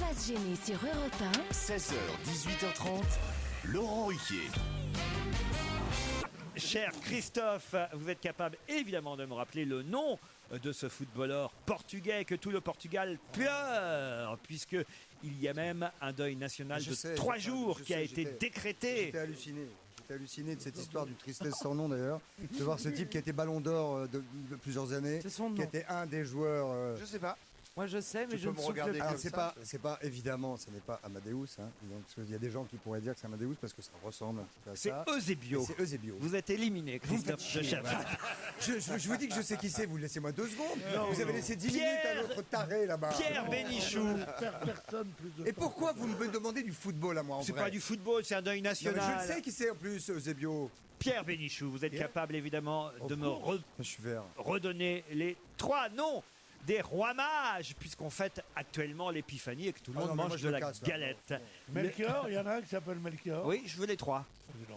Passe Génie sur Europe 1. 16h, 18h30, Laurent Ruquier. Cher Christophe, vous êtes capable évidemment de me rappeler le nom de ce footballeur portugais que tout le Portugal pleure, puisque il y a même un deuil national de 3 jours qui a été décrété. J'étais halluciné de cette histoire du tristesse sans nom d'ailleurs, de voir ce type qui a été ballon d'or de plusieurs années, C'est son nom. qui était un des joueurs. Je sais pas. Moi je sais, mais je ne souffle Alors pas. c'est pas évidemment, ce n'est pas Amadeus, hein, donc, parce qu'il y a des gens qui pourraient dire que c'est Amadeus parce que ça ressemble un petit peu à C'est ça. Eusebio. C'est Eusebio. Vous êtes éliminé, Christophe de Chavannes. Je vous dis que je sais qui c'est, vous laissez-moi 2 secondes. Vous avez laissé 10 minutes à notre taré là-bas. Pierre Bénichou. Et pourquoi vous me demandez du football à moi en C'est vrai? pas du football, c'est un deuil Non, mais national. je le sais qui c'est en plus, Eusebio. Pierre Bénichou, vous êtes capable évidemment de me Je suis vert. redonner les 3 noms des rois mages, puisqu'on fête actuellement l'épiphanie et que tout le Ah monde non, mais moi, mange je de le la casse, là. galette. Melchior, il y en a un qui s'appelle Melchior. Oui, je veux les 3. Non.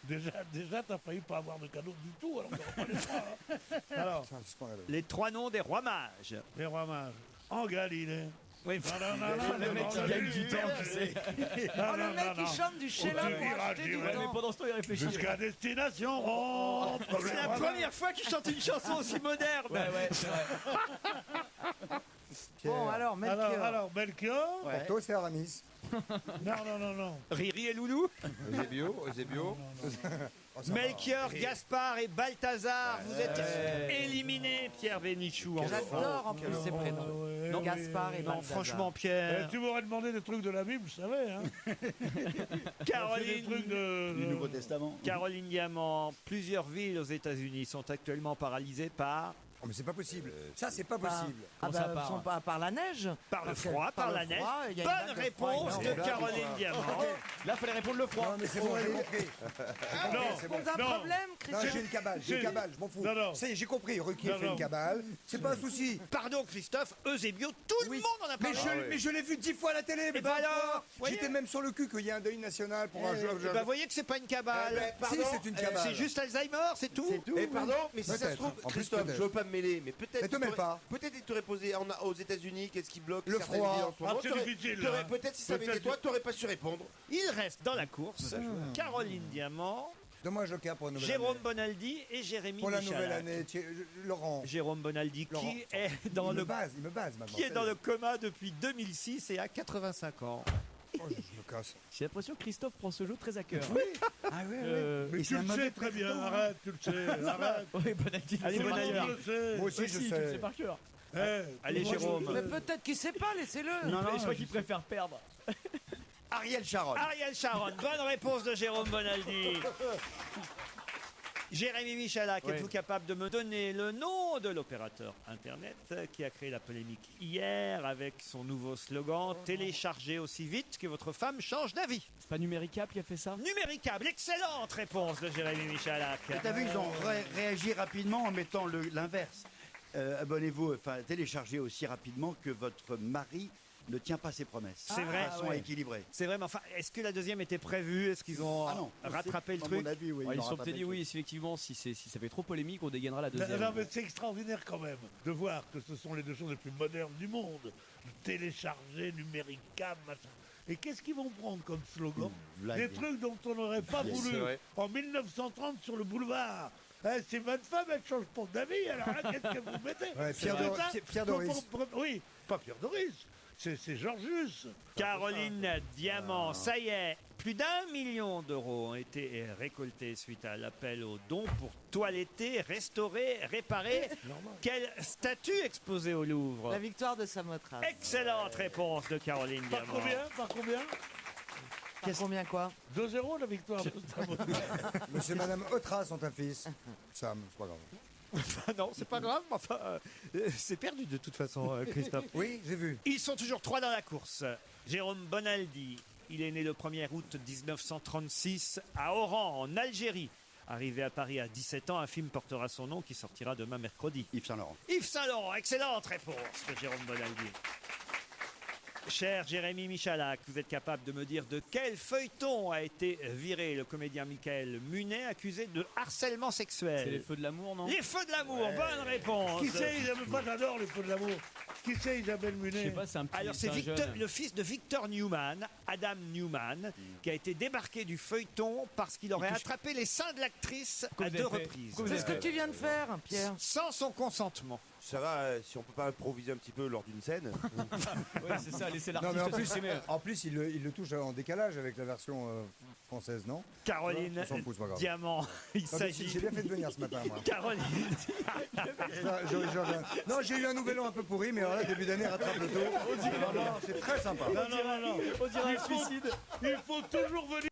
Déjà, t'as failli pas avoir de cadeau du tout, alors qu'on va pas les trois, hein. Alors, Enfin, c'est ce qu'on avait. Les 3 noms des rois mages. les rois mages. En Galilée. Oui, Le mec qui gagne du temps, tu sais. Oh, le mec qui chante du Sheila pour acheter du temps. pendant ce temps, il réfléchit. Jusqu'à destination Rome. C'est la première fois qu'il chante une chanson aussi moderne. Bon, alors, Melchior. Alors, Melchior. Porto, c'est Aramis. Non. Riri et Loulou. Eusebio. Oh, ça va. Melchior, Gaspard et Balthazar. Vous êtes éliminés, Pierre Bénichou. J'adore en plus ces prénoms. Non, Gaspard et Non, Balthazar. franchement, Pierre. Tu m'aurais demandé des trucs de la Bible, je savais. Hein. Des Caroline. trucs de... Testament. Caroline Diamant, plusieurs villes aux États-Unis sont actuellement paralysées par Oh, mais c'est pas possible. Ça, c'est pas possible. Sont pas par la neige. le Parce que froid, par le la neige. froid, il y a une vague Bonne de réponse froid de énorme. Caroline Diamant. Là, fallait répondre le froid. Non, mais c'est bon, j'ai compris. Non, c'est bon. Pose un problème, Non, Christian. j'ai une cabale, je m'en fous. Non. Ça y est, j'ai compris. Ruquier Non, fait non. une cabale. C'est pas un souci. Pardon, Christophe, Eusebio, tout le monde en a Mais parlé. je l'ai vu 10 fois à la télé. Mais ben 20 alors, fois. voyez. J'étais même sur le cul qu'il y a un deuil national pour un joueur. Vous voyez que c'est pas une cabale. Si, c'est une cabale. C'est juste Alzheimer, c'est tout. Et pardon, mais si ça se Peut-être. trouve, En plus, Christophe, peut-être. je veux pas me mêler, mais Mais peut-être. te mêle pas. Peut-être il t'aurait posé aux États-Unis, qu'est-ce qui bloque Le certaines froid. villes en ce moment. Ah, c'est T'aurais- difficile, t'aurais- là. Peut-être si ça avait été Peut-être- toi, t'aurais pas su répondre. Il reste dans la course Caroline Diamant, Donne-moi un joker pour la nouvelle Jérôme année. Bonaldi et Jérémy Pour la Michalak. nouvelle année, Laurent. Jérôme Bonaldi Laurent. qui est dans Il le me base maintenant. qui est dans le coma depuis 2006 et à 85 ans. Oh, je me casse. J'ai l'impression que Christophe prend ce jeu très à cœur. Ah ouais, Mais tu le sais très bien, arrête, tu le sais, arrête. Oui, Bonaldi. Allez, Tout le Bonaldi. monde le sait. Moi aussi, je Si, tu le sais sais. par cœur. Allez, moi, Jérôme. Mais peut-être qu'il sait pas, laissez-le. Je crois qu'il préfère perdre. Ariel Sharon. Ariel Sharon, bonne réponse de Jérôme Bonaldi. Jérémy Michalak, êtes-vous capable de me donner le nom de l'opérateur Internet qui a créé la polémique hier avec son nouveau slogan « Téléchargez aussi vite que votre femme change d'avis C'est pas Numéricable qui a fait ça ». Numéricable, excellente réponse de Jérémy Michalak. T'as vu, ils ont réagi rapidement en mettant l'inverse. Abonnez-vous, enfin téléchargez aussi rapidement que votre mari ne tient pas ses promesses. C'est vrai. De façon équilibrée. C'est vrai, mais enfin, est-ce que la deuxième était prévue? Est-ce qu'ils ont Ah non, rattrapé le à truc? mon avis, oui. Ils ils ont sont rattrapé peut-être dit le oui, truc. si effectivement, si ça fait trop polémique, on dégainera la deuxième. Non, mais c'est extraordinaire quand même de voir que ce sont les deux choses les plus modernes du monde. Télécharger, numéricable, machin. Et qu'est-ce qu'ils vont prendre comme slogan? Des trucs dont on n'aurait pas voulu c'est vrai. en 1930 sur le boulevard. Si votre femme, elle change pas d'avis, alors là, qu'est-ce que vous mettez? Ouais, Pierre C'est Dor- ça Pierre Doris. Oui, pas Pierre Doris. C'est Georgius. Caroline Diamant, ça y est, plus d'1 million d'euros ont été récoltés suite à l'appel aux dons pour toiletter, restaurer, réparer. Quelle statue exposée au Louvre? La victoire de Samothrace. Excellente réponse de Caroline Par Diamant. combien? Par combien? Par combien quoi? 2-0 la victoire. Monsieur et Madame Autras sont un fils. Sam, c'est pas grave. Ah non, c'est pas grave, mais enfin, c'est perdu de toute façon, Christophe. Oui, j'ai vu. Ils sont toujours 3 dans la course. Jérôme Bonaldi, il est né le 1er août 1936 à Oran, en Algérie. Arrivé à Paris à 17 ans, un film portera son nom qui sortira demain mercredi. Yves Saint-Laurent. Yves Saint-Laurent, excellente réponse de Jérôme Bonaldi. Cher Jérémy Michalak, vous êtes capable de me dire de quel feuilleton a été viré le comédien Michael Munet accusé de harcèlement sexuel? C'est les feux de l'amour, non? Les Feux de l'amour, bonne réponse. Qui sait, ils aiment pas, j'adore les feux de l'amour. Qui c'est Isabelle Je sais Munet? pas, c'est un petit. Alors c'est un jeune. le fils de Victor Newman, Adam Newman, qui a été débarqué du feuilleton parce qu'il aurait attrapé les seins de l'actrice à Qu'est-ce que 2 vous avez fait reprises. C'est ce que tu viens de faire, Pierre. Sans son consentement. Ça va, si on peut pas improviser un petit peu lors d'une scène. Ouais, c'est ça, laissez Non, l'artiste mais en plus, s'exprimer. il le touche en décalage avec la version française, non? Caroline On s'en fout, c'est pas grave. Diamant, il Non, mais s'agit. J'ai bien fait de venir ce matin, moi. Caroline, Non, j'ai eu un nouvel an un peu pourri, mais alors là, début d'année, rattrape le tout. Non, c'est très sympa. Non, non, non, non. On dirait un suicide. Il faut toujours venir.